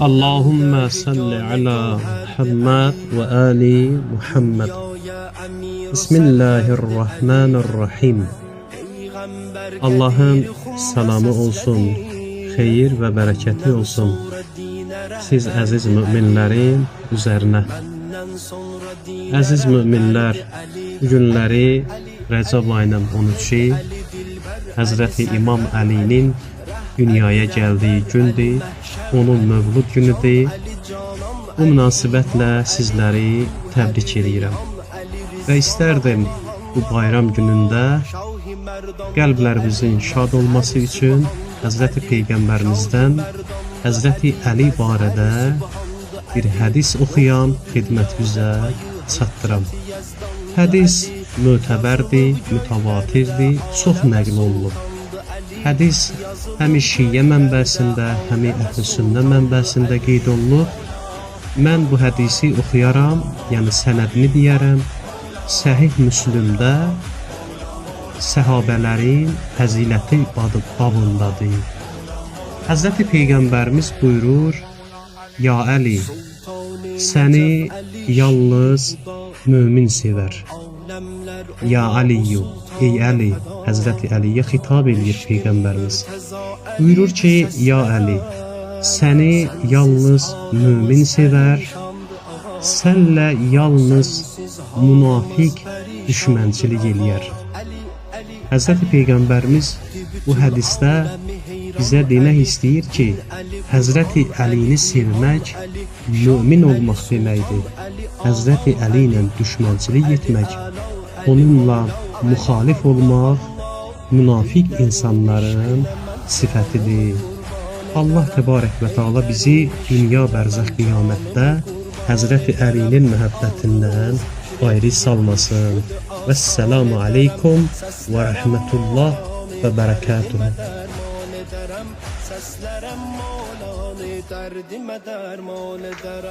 Allahümme salli ala Muhammed ve Ali Muhammed. Bismillahirrahmanirrahim. Allah'ın salamı olsun, xeyir ve bereketi olsun siz əziz müminlərin üzərinə. Əziz müminlər, günləri Rəcəb ayının 13-ü Həzrəti İmam Əlinin dünyaya gəldiyi gündür, onun mövlud günüdür. Bu münasibətlə sizləri təbrik edirəm və istərdim bu bayram günündə qəlblərimizin şad olması üçün Həzrəti Peyğəmbərimizdən Həzrəti Əli barədə bir hədis oxuyan xidmətinizə çatdıram. Hədis mötəbərdir, mütəvatirdir, çox nəql olunub. Hədis həm Şiyə mənbəsində, həm Əhl-i-Sünnə mənbəsində qeyd olunub. Mən bu hədisi oxuyaram, yəni sənədini deyərəm. Səhih Müslümdə səhabələrin fəziləti babındadır. Həzrəti Peyğəmbərimiz buyurur: Ya Əli, səni yalnız mömin sevər. Ya Əliyyü, ey Əli, Həzrəti Əliyə xitab edir Peyğəmbərimiz. Buyurur ki, Ya Əli, səni yalnız mömin sevər, sənlə yalnız münafiq düşmənçilik eləyər. Həzrəti Peyğəmbərimiz bu hədisdə bizə demək istəyir ki, Həzrəti Əlini sevmək mömin olmaq deməkdir. Həzrəti Əli ilə düşmənçilik etmək, onunla müxalif olmaq münafiq insanların sifətidir. Allah təbarək və təala bizi dünya bərzəx qiyamətdə Həzrəti Əlinin məhəbbətindən ayrı salmasın. Vəssalamu aleykum və rəhmətullah və bərəkatuhu. Seslerem Mevla'nı derdime derman eder.